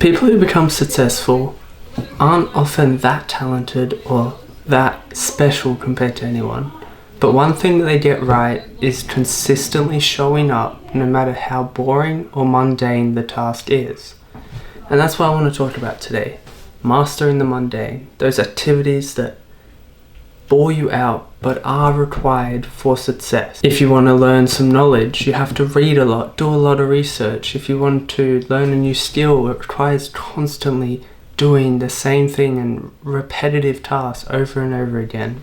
People who become successful aren't often that talented or that special compared to anyone. But one thing that they get right is consistently showing up no matter how boring or mundane the task is. And that's what I want to talk about today. Mastering the mundane. Those activities that bore you out but are required for success. If you want to learn some knowledge, you have to read a lot, do a lot of research. If you want to learn a new skill, it requires constantly doing the same thing and repetitive tasks over and over again.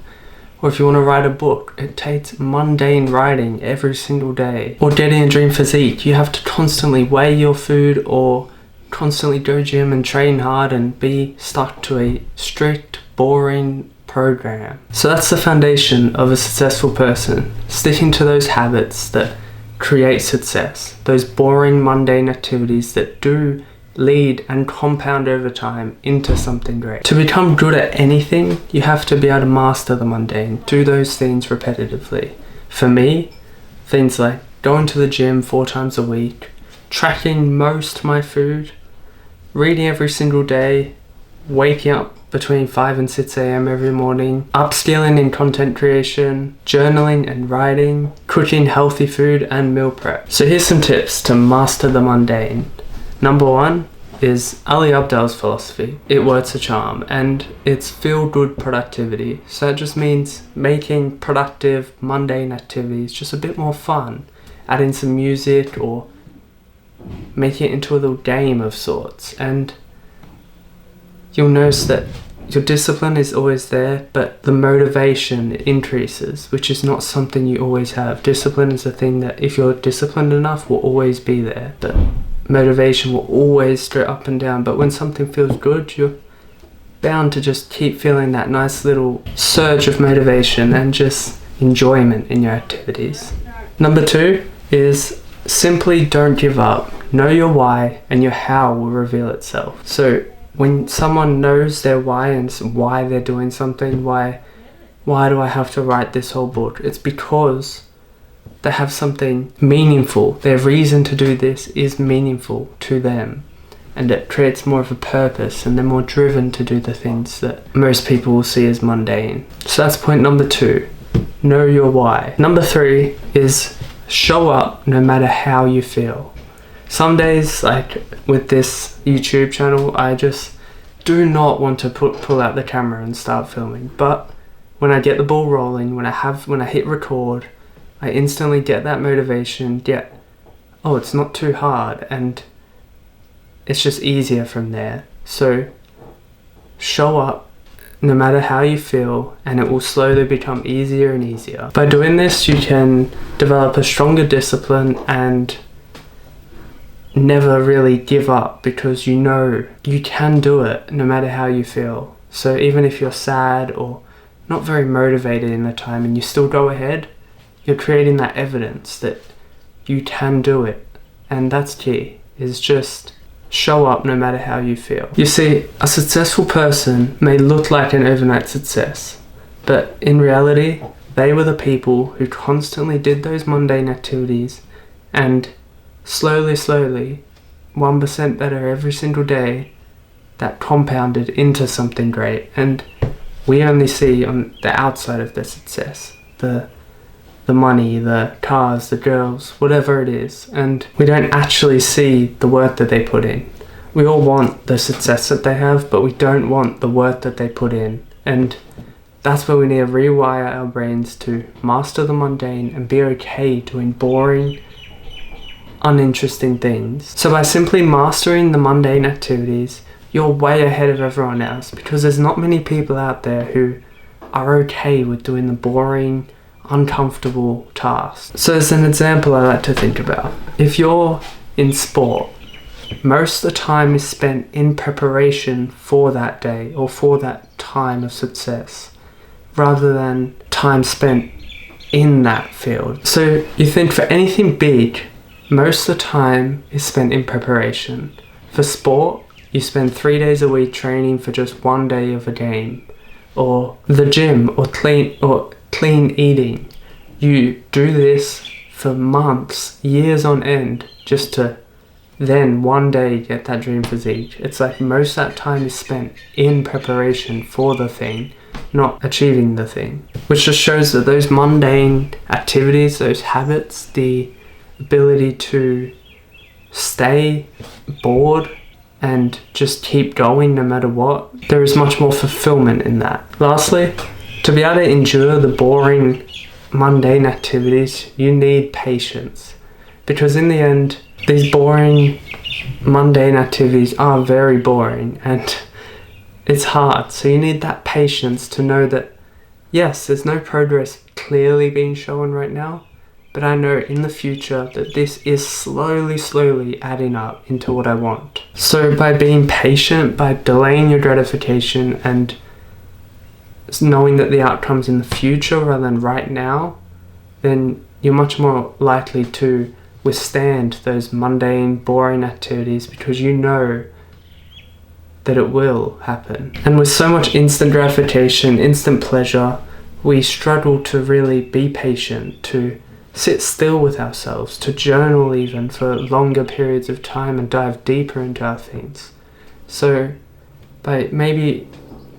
Or if you want to write a book, it takes mundane writing every single day. Or getting a dream physique, you have to constantly weigh your food or constantly go gym and train hard and be stuck to a strict, boring program. So that's the foundation of a successful person, sticking to those habits that create success, those boring, mundane activities that do lead and compound over time into something great. To become good at anything, you have to be able to master the mundane, do those things repetitively. For me, things like going to the gym 4 times a week, tracking most of my food, reading every single day, waking up between 5 and 6 a.m. every morning, upskilling in content creation, journaling and writing, cooking healthy food and meal prep. So here's some tips to master the mundane. Number 1 is Ali Abdaal's philosophy. It works a charm, and it's feel-good productivity. So that just means making productive, mundane activities just a bit more fun, adding some music or making it into a little game of sorts. And you'll notice that your discipline is always there, but the motivation increases, which is not something you always have. Discipline is a thing that, if you're disciplined enough, will always be there. But motivation will always go up and down. But when something feels good, you're bound to just keep feeling that nice little surge of motivation and just enjoyment in your activities. Number 2 is simply don't give up. Know your why, and your how will reveal itself. So when someone knows their why and why they're doing something, why do I have to write this whole book? It's because they have something meaningful. Their reason to do this is meaningful to them, and it creates more of a purpose, and they're more driven to do the things that most people will see as mundane. So that's point number 2. Know your why. Number 3 is show up no matter how you feel. Some days, like with this YouTube channel, I just do not want to pull out the camera and start filming. But when I get the ball rolling, when I hit record, I instantly get that motivation, it's not too hard, and it's just easier from there. So show up no matter how you feel, and it will slowly become easier and easier. By doing this, you can develop a stronger discipline and never really give up, because you know you can do it no matter how you feel. So even if you're sad or not very motivated in the time and you still go ahead, you're creating that evidence that you can do it. And that's key, is just show up no matter how you feel. You see, a successful person may look like an overnight success, but in reality, they were the people who constantly did those mundane activities, and slowly, 1% better every single day, that compounded into something great. And we only see on the outside of their success, the money, the cars, the girls, whatever it is, and we don't actually see the work that they put in. We all want the success that they have, but we don't want the work that they put in. And that's where we need to rewire our brains to master the mundane and be okay doing boring, uninteresting things. So by simply mastering the mundane activities, you're way ahead of everyone else, because there's not many people out there who are okay with doing the boring, uncomfortable tasks. So as an example I like to think about, if you're in sport, most of the time is spent in preparation for that day or for that time of success, rather than time spent in that field. So you think for anything big, most of the time is spent in preparation. For sport, you spend 3 days a week training for just 1 day of a game. Or the gym, or clean eating. You do this for months, years on end, just to then one day get that dream physique. It's like most of that time is spent in preparation for the thing, not achieving the thing. Which just shows that those mundane activities, those habits, the ability to stay bored and just keep going no matter what, there is much more fulfillment in that. Lastly, to be able to endure the boring, mundane activities, you need patience. Because in the end, these boring, mundane activities are very boring and it's hard. So you need that patience to know that, yes, there's no progress clearly being shown right now, but I know in the future that this is slowly adding up into what I want. So by being patient, by delaying your gratification and knowing that the outcome's in the future rather than right now, then you're much more likely to withstand those mundane, boring activities because you know that it will happen. And with so much instant gratification, instant pleasure, we struggle to really be patient, to sit still with ourselves, to journal even for longer periods of time and dive deeper into our things. So by maybe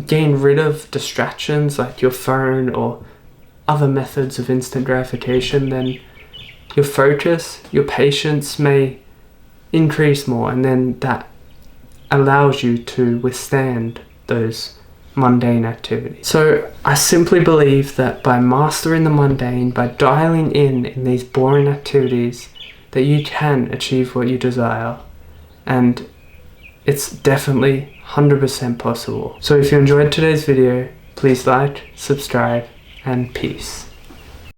getting rid of distractions like your phone or other methods of instant gratification, then your focus, your patience may increase more, and then that allows you to withstand those mundane activities. So I simply believe that by mastering the mundane, by dialing in these boring activities, that you can achieve what you desire, and it's definitely 100% possible. So if you enjoyed today's video, please like, subscribe, and peace.